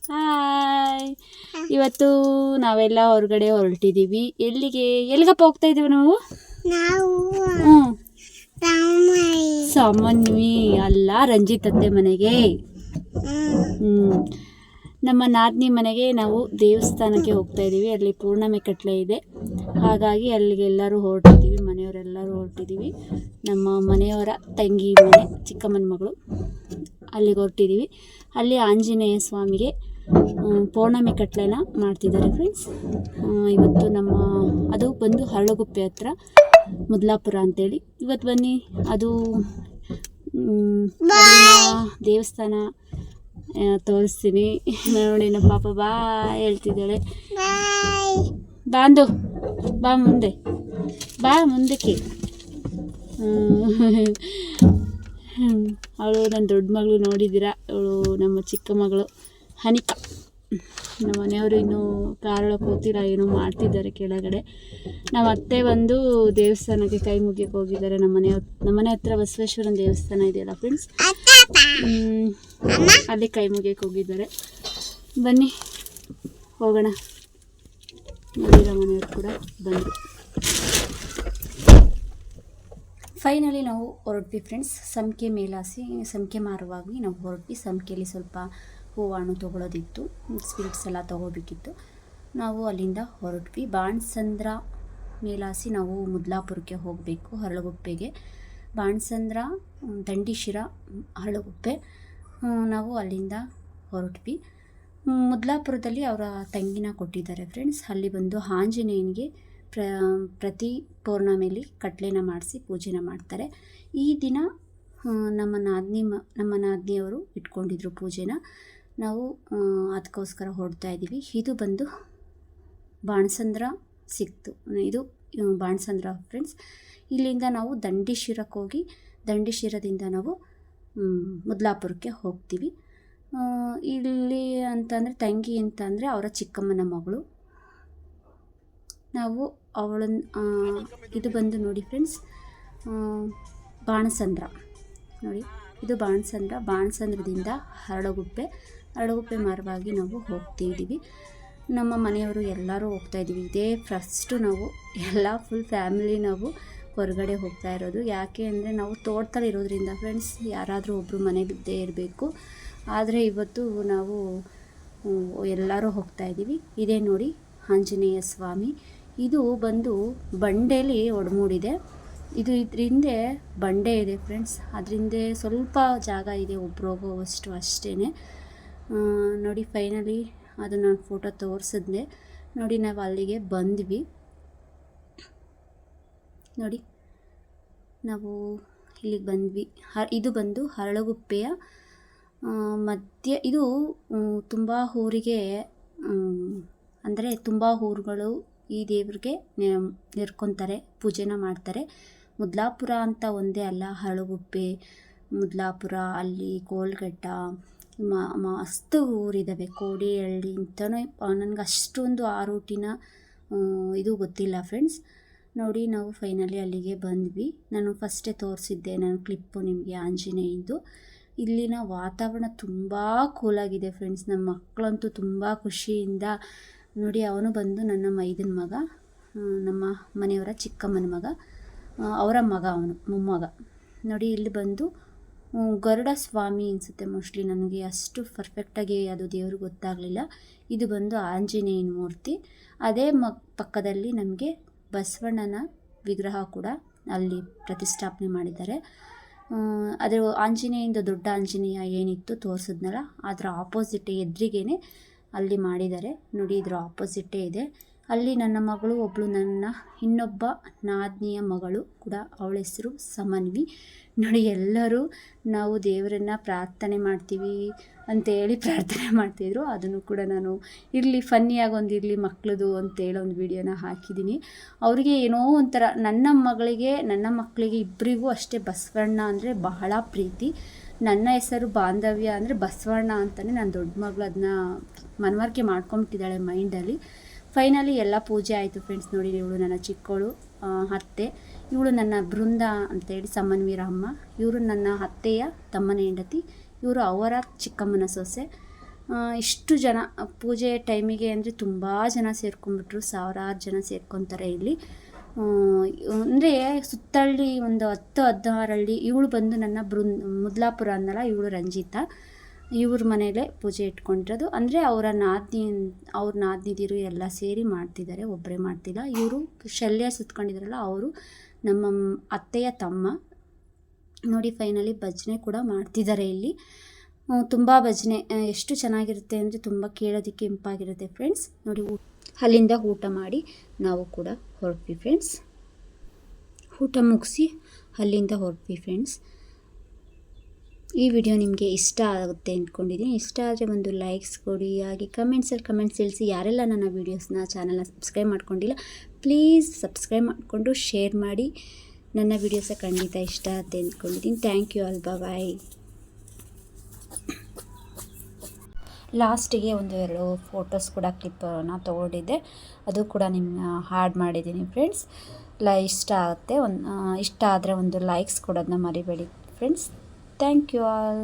Hi. ಇವತ್ತು ನಾವೆಲ್ಲ ಹೊರಗಡೆ ಹೊರಟಿದ್ದೀವಿ. ಎಲ್ಲಿಗಪ್ಪ ಹೋಗ್ತಾ ಇದ್ದೀವಿ ನಾವು? ಸಾಮಾನ್ವಿ ಅಲ್ಲ, ರಂಜಿತ್ ಅತ್ತೆ ಮನೆಗೆ. ನಮ್ಮ ನಾದಿನಿ ಮನೆಗೆ ನಾವು ದೇವಸ್ಥಾನಕ್ಕೆ ಹೋಗ್ತಾ ಇದ್ದೀವಿ. ಅಲ್ಲಿ ಪೂರ್ಣಮಿ ಕಟ್ಲೆ ಇದೆ, ಹಾಗಾಗಿ ಅಲ್ಲಿಗೆ ಎಲ್ಲರೂ ಹೊರಟಿದ್ದೀವಿ. ಮನೆಯವರೆಲ್ಲರೂ ಹೊರಟಿದ್ದೀವಿ. ನಮ್ಮ ಮನೆಯವರ ತಂಗಿ ಮನೆ, ಚಿಕ್ಕಮ್ಮನ ಮಗಳು, ಅಲ್ಲಿಗೆ ಹೊರಟಿದ್ದೀವಿ. ಅಲ್ಲಿ ಆಂಜನೇಯ ಸ್ವಾಮಿಗೆ ಪೌರ್ಣಮಿ ಕಟ್ಲೆನ ಮಾಡ್ತಿದ್ದಾರೆ ಫ್ರೆಂಡ್ಸ್. ಇವತ್ತು ಅದು ಬಂದು ಹರಳುಗುಪ್ಪೆ ಹತ್ರ ಮುದ್ಲಾಪುರ ಅಂತೇಳಿ. ಇವತ್ತು ಬನ್ನಿ, ಅದು ದೇವಸ್ಥಾನ ತೋರಿಸ್ತೀನಿ ನೋಡಿ. ನಮ್ಮ ಪಾಪ ಬಾ ಹೇಳ್ತಿದ್ದಾಳೆ. ಬಾಂದು ಬಾ ಮುಂದಕ್ಕೆ. ಅವಳು ನನ್ನ ದೊಡ್ಡ ಮಗಳು ನೋಡಿದ್ದೀರಾ, ಅವಳು ನಮ್ಮ ಚಿಕ್ಕ ಮಗಳು ಹನಿಕಾ. ನಮ್ಮ ಮನೆಯವರು ಇನ್ನೂ ಕಾರೊಳಗೆ ಕೂತಿಲ್ಲ, ಏನೋ ಮಾಡ್ತಿದ್ದಾರೆ ಕೆಳಗಡೆ. ನಮ್ಮ ಅತ್ತೆ ಬಂದು ದೇವಸ್ಥಾನಕ್ಕೆ ಕೈ ಮುಗಿಯಕ್ಕೆ ಹೋಗಿದ್ದಾರೆ. ನಮ್ಮ ಮನೆ ಹತ್ರ ಬಸವೇಶ್ವರನ ದೇವಸ್ಥಾನ ಇದೆಯಲ್ಲ ಫ್ರೆಂಡ್ಸ್, ಅಲ್ಲಿ ಕೈ ಮುಗಿಯಕ್ಕೆ ಹೋಗಿದ್ದಾರೆ. ಬನ್ನಿ ಹೋಗೋಣ. ನಮ್ಮ ಮನೆಯವರು ಕೂಡ ಬಂದರು. ಫೈನಲಿ ನಾವು ಹೊರಟ್ವಿ ಫ್ರೆಂಡ್ಸ್. ಸಂಖ್ಯೆ ಮೇಲಾಸಿ ಸಂಖ್ಯೆ ಮಾರುವಾಗಿ ನಾವು ಹೊರಟ್ವಿ. ಸಂಖ್ಯೆಯಲ್ಲಿ ಸ್ವಲ್ಪ ಹೂವು ಹಣ್ಣು ತೊಗೊಳೋದಿತ್ತು, ಸ್ವೀಟ್ಸ್ ಎಲ್ಲ ತೊಗೋಬೇಕಿತ್ತು. ನಾವು ಅಲ್ಲಿಂದ ಹೊರಟ್ವಿ. ಬಾಣಸಂದ್ರ ಮೇಲಾಸಿ ನಾವು ಮುದ್ಲಾಪುರಕ್ಕೆ ಹೋಗಬೇಕು, ಹರಳುಗುಪ್ಪೆಗೆ. ಬಾಣಸಂದ್ರ, ದಂಡಿಶಿರ, ಹರಳುಗುಪ್ಪೆ, ನಾವು ಅಲ್ಲಿಂದ ಹೊರಟ್ವಿ. ಮುದ್ಲಾಪುರದಲ್ಲಿ ಅವರ ತಂಗಿನ ಕೊಟ್ಟಿದ್ದಾರೆ ಫ್ರೆಂಡ್ಸ್. ಅಲ್ಲಿ ಬಂದು ಆಂಜನೇಯನಿಗೆ ಪ್ರತಿ ಪೌರ್ಣಮಿಯಲ್ಲಿ ಕಟ್ಲೆನ ಮಾಡಿಸಿ ಪೂಜೆನ ಮಾಡ್ತಾರೆ. ಈ ದಿನ ನಮ್ಮ ನಾದಿನಿಯವರು ಇಟ್ಕೊಂಡಿದ್ರು ಪೂಜೆನ. ನಾವು ಅದಕ್ಕೋಸ್ಕರ ಹೊರಡ್ತಾ ಇದ್ದೀವಿ. ಇದು ಬಂದು ಬಾಣಸಂದ್ರ ಸಿಕ್ತು, ಇದು ಬಾಣಸಂದ್ರ ಫ್ರೆಂಡ್ಸ್. ಇಲ್ಲಿಂದ ನಾವು ದಂಡಿಶಿರಕ್ಕೆ ಹೋಗಿ ದಂಡಿಶಿರದಿಂದ ನಾವು ಮುದ್ಲಾಪುರಕ್ಕೆ ಹೋಗ್ತೀವಿ. ಇಲ್ಲಿ ಅಂತಂದರೆ ತಂಗಿ ಅಂತಂದರೆ ಅವರ ಚಿಕ್ಕಮ್ಮನ ಮಗಳು. ನಾವು ಇದು ಬಂದು ನೋಡಿ ಫ್ರೆಂಡ್ಸ್, ಬಾಣಸಂದ್ರ ನೋಡಿ, ಇದು ಬಾಣಸಂದ್ರದಿಂದ ಹರಳುಗುಪ್ಪೆ ಮಾರ್ಗವಾಗಿ ನಾವು ಹೋಗ್ತಿದ್ದೀವಿ. ನಮ್ಮ ಮನೆಯವರು ಎಲ್ಲರೂ ಹೋಗ್ತಾಯಿದ್ದೀವಿ. ಇದೇ ಫಸ್ಟು ನಾವು ಎಲ್ಲ ಫುಲ್ ಫ್ಯಾಮಿಲಿ ನಾವು ಹೊರಗಡೆ ಹೋಗ್ತಾ ಇರೋದು. ಯಾಕೆ ಅಂದರೆ ನಾವು ತೋಟದಲ್ಲಿ ಇರೋದ್ರಿಂದ ಫ್ರೆಂಡ್ಸ್, ಯಾರಾದರೂ ಒಬ್ಬರು ಮನೆಗಿದ್ದೇ ಇರಬೇಕು. ಆದರೆ ಇವತ್ತು ನಾವು ಎಲ್ಲರೂ ಹೋಗ್ತಾಯಿದ್ದೀವಿ. ಇದೇ ನೋಡಿ ಆಂಜನೇಯ ಸ್ವಾಮಿ. ಇದು ಬಂದು ಬಂಡೆಯಲ್ಲಿ ಒಡಮೂಡಿದೆ. ಇದ್ರ ಹಿಂದೆ ಬಂಡೆ ಇದೆ ಫ್ರೆಂಡ್ಸ್. ಅದರಿಂದ ಸ್ವಲ್ಪ ಜಾಗ ಇದೆ, ಒಬ್ರು ಹೋಗೋವಷ್ಟು ಅಷ್ಟೇ ನೋಡಿ. ಫೈನಲಿ ಅದು ನಾನು ಫೋಟೋ ತೋರಿಸಿದ್ದೆ ನೋಡಿ. ನಾವು ಅಲ್ಲಿಗೆ ಬಂದ್ವಿ ನೋಡಿ. ನಾವು ಇಲ್ಲಿಗೆ ಬಂದ್ವಿ. ಇದು ಬಂದು ಹರಳುಗುಪ್ಪೆಯ ಮಧ್ಯೆ. ಇದು ತುಂಬ ಊರಿಗೆ ಅಂದರೆ ತುಂಬ ಊರುಗಳು ಈ ದೇವ್ರಿಗೆ ನೆರ್ಕೊತಾರೆ, ಪೂಜೆನ ಮಾಡ್ತಾರೆ. ಮುದ್ಲಾಪುರ ಅಂತ ಒಂದೇ ಅಲ್ಲ, ಹರಳುಗುಪ್ಪೆ, ಮುದ್ಲಾಪುರ, ಅಲ್ಲಿ ಕೋಲ್ಘಟ್ಟ, ಮಸ್ತು ಊರಿದ್ದಾವೆ. ಕೋಡಿಹಳ್ಳಿ ಅಂತಲೂ. ನನಗೆ ಅಷ್ಟೊಂದು ಆ ರೂಟಿನ ಇದು ಗೊತ್ತಿಲ್ಲ ಫ್ರೆಂಡ್ಸ್. ನೋಡಿ ನಾವು ಫೈನಲಿ ಅಲ್ಲಿಗೆ ಬಂದ್ವಿ. ನಾನು ಫಸ್ಟೇ ತೋರಿಸಿದ್ದೆ ನಾನು ಕ್ಲಿಪ್ಪು ನಿಮಗೆ ಆಂಜನೇಯಂದು. ಇಲ್ಲಿನ ವಾತಾವರಣ ತುಂಬ ಕೂಲಾಗಿದೆ ಫ್ರೆಂಡ್ಸ್. ನಮ್ಮ ಮಕ್ಕಳಂತೂ ತುಂಬ ಖುಷಿಯಿಂದ ನೋಡಿ. ಅವನು ಬಂದು ನನ್ನ ಮೈದನ ಮಗ, ನಮ್ಮ ಮನೆಯವರ ಚಿಕ್ಕಮ್ಮನ ಮಗ, ಅವರ ಮಗ, ಅವನು ಮೊಮ್ಮಗ ನೋಡಿ. ಇಲ್ಲಿ ಬಂದು ಗರುಡ ಸ್ವಾಮಿ ಅನಿಸುತ್ತೆ ಮೋಸ್ಟ್ಲಿ, ನನಗೆ ಅಷ್ಟು ಪರ್ಫೆಕ್ಟಾಗಿ ಅದು ದೇವರು ಗೊತ್ತಾಗಲಿಲ್ಲ. ಇದು ಬಂದು ಆಂಜನೇಯನ ಮೂರ್ತಿ. ಅದೇ ಪಕ್ಕದಲ್ಲಿ ನಮಗೆ ಬಸವಣ್ಣನ ವಿಗ್ರಹ ಕೂಡ ಅಲ್ಲಿ ಪ್ರತಿಷ್ಠಾಪನೆ ಮಾಡಿದ್ದಾರೆ. ಅದರ ಆಂಜನೇಯಿಂದ ದೊಡ್ಡ ಆಂಜನೇಯ ಏನಿತ್ತು ತೋರಿಸಿದ್ನಲ್ಲ, ಅದರ ಆಪೋಸಿಟ್ ಎದುರಿಗೇನೆ ಅಲ್ಲಿ ಮಾಡಿದ್ದಾರೆ ನೋಡಿ. ಇದರ ಆಪೋಸಿಟ್ಟೇ ಇದೆ. ಅಲ್ಲಿ ನನ್ನ ಮಗಳು ಒಬ್ಬಳು, ನನ್ನ ಇನ್ನೊಬ್ಬ ನಾದಿನಿಯ ಮಗಳು ಕೂಡ, ಅವಳ ಹೆಸರು ಸಮನ್ವಿ ನೋಡಿ. ಎಲ್ಲರೂ ನಾವು ದೇವರನ್ನು ಪ್ರಾರ್ಥನೆ ಮಾಡ್ತೀವಿ ಅಂತೇಳಿ ಪ್ರಾರ್ಥನೆ ಮಾಡ್ತಿದ್ರು. ಅದನ್ನು ಕೂಡ ನಾನು ಇರಲಿ ಫನ್ನಿಯಾಗಿ ಒಂದು ಇರಲಿ ಮಕ್ಕಳದು ಅಂತೇಳಿ ಒಂದು ವಿಡಿಯೋನ ಹಾಕಿದ್ದೀನಿ. ಅವರಿಗೆ ಏನೋ ಒಂಥರ, ನನ್ನ ಮಕ್ಕಳಿಗೆ ಇಬ್ಬರಿಗೂ ಅಷ್ಟೇ ಬಸವಣ್ಣ ಅಂದರೆ ಬಹಳ ಪ್ರೀತಿ. ನನ್ನ ಹೆಸರು ಬಾಂಧವ್ಯ ಅಂದರೆ ಬಸವಣ್ಣ ಅಂತಲೇ ನನ್ನ ದೊಡ್ಡ ಮಗಳು ಅದನ್ನ ಮನವರಿಕೆ ಮಾಡ್ಕೊಂಬಿಟ್ಟಿದ್ದಾಳೆ ಮೈಂಡಲ್ಲಿ. ಫೈನಲಿ ಎಲ್ಲ ಪೂಜೆ ಆಯಿತು ಫ್ರೆಂಡ್ಸ್ ನೋಡಿ. ಇವಳು ನನ್ನ ಚಿಕ್ಕವಳು ಅತ್ತೆ, ಇವಳು ನನ್ನ ಬೃಂದ ಅಂತೇಳಿ ಸಮನ್ವೀರ ಅಮ್ಮ. ಇವರು ನನ್ನ ಅತ್ತೆಯ ತಮ್ಮನ ಹೆಂಡತಿ, ಇವರು ಅವರ ಚಿಕ್ಕಮ್ಮನ ಸೊಸೆ. ಇಷ್ಟು ಜನ ಪೂಜೆ ಟೈಮಿಗೆ ಅಂದರೆ ತುಂಬ ಜನ ಸೇರ್ಕೊಂಡ್ಬಿಟ್ರು, ಸಾವಿರಾರು ಜನ ಸೇರ್ಕೊತಾರೆ ಇಲ್ಲಿ. ಅಂದರೆ ಸುತ್ತಳ್ಳಿ ಒಂದು 10-16 ಹಳ್ಳಿ. ಇವಳು ಬಂದು ನನ್ನ ಮುದ್ಲಾಪುರ ಅನ್ನಲ್ಲ, ಇವಳು ರಂಜಿತಾ. ಇವ್ರ ಮನೇಲೇ ಪೂಜೆ ಇಟ್ಕೊಂಡಿರೋದು. ಅಂದರೆ ಅವ್ರ ನಾದ್ನಿದಿರು ಎಲ್ಲ ಸೇರಿ ಮಾಡ್ತಿದ್ದಾರೆ, ಒಬ್ಬರೇ ಮಾಡ್ತಿಲ್ಲ. ಇವರು ಶಲ್ಯ ಸುತ್ಕೊಂಡಿದ್ದಾರಲ್ಲ, ಅವರು ನಮ್ಮ ಅತ್ತೆಯ ತಮ್ಮ. ನೋಡಿ ಫೈನಲಿ ಭಜನೆ ಕೂಡ ಮಾಡ್ತಿದ್ದಾರೆ ಇಲ್ಲಿ. ತುಂಬ ಭಜನೆ ಎಷ್ಟು ಚೆನ್ನಾಗಿರುತ್ತೆ ಅಂದರೆ ತುಂಬ ಕೇಳೋದಕ್ಕೆ ಇಂಪಾಗಿರುತ್ತೆ ಫ್ರೆಂಡ್ಸ್. ನೋಡಿ ಅಲ್ಲಿಂದ ಊಟ ಮಾಡಿ ನಾವು ಕೂಡ ಹೊರಟ್ವಿ ಫ್ರೆಂಡ್ಸ್. ಊಟ ಮುಗಿಸಿ ಅಲ್ಲಿಂದ ಹೊರಟ್ವಿ ಫ್ರೆಂಡ್ಸ್. ಈ ವಿಡಿಯೋ ನಿಮಗೆ ಇಷ್ಟ ಆಗುತ್ತೆ ಅಂದ್ಕೊಂಡಿದ್ದೀನಿ. ಇಷ್ಟ ಆದರೆ ಒಂದು ಲೈಕ್ಸ್ ಕೊಡಿ, ಹಾಗೆ ಕಮೆಂಟ್ಸ್ ತಿಳಿಸಿ. ಯಾರೆಲ್ಲ ನನ್ನ ವೀಡಿಯೋಸ್ನ ಚಾನಲ್ನ ಸಬ್ಸ್ಕ್ರೈಬ್ ಮಾಡ್ಕೊಂಡಿಲ್ಲ, ಪ್ಲೀಸ್ ಸಬ್ಸ್ಕ್ರೈಬ್ ಮಾಡಿಕೊಂಡು ಶೇರ್ ಮಾಡಿ. ನನ್ನ ವೀಡಿಯೋಸ ಖಂಡಿತ ಇಷ್ಟ ಆಗುತ್ತೆ ಅಂದ್ಕೊಂಡಿದ್ದೀನಿ. ಥ್ಯಾಂಕ್ ಯು ಆಲ್, ಬಾಯ್. ಲಾಸ್ಟಿಗೆ 1-2 ಫೋಟೋಸ್ ಕೂಡ ಕ್ಲಿಪ್ಪನ್ನು ತೊಗೊಂಡಿದ್ದೆ, ಅದು ಕೂಡ ನಿಮ್ಮ ಆ್ಯಡ್ ಮಾಡಿದ್ದೀನಿ ಫ್ರೆಂಡ್ಸ್. ಇಷ್ಟ ಆಗುತ್ತೆ. ಇಷ್ಟ ಆದರೆ ಒಂದು ಲೈಕ್ಸ್ ಕೊಡೋದನ್ನ ಮರಿಬೇಡಿ ಫ್ರೆಂಡ್ಸ್. Thank you all.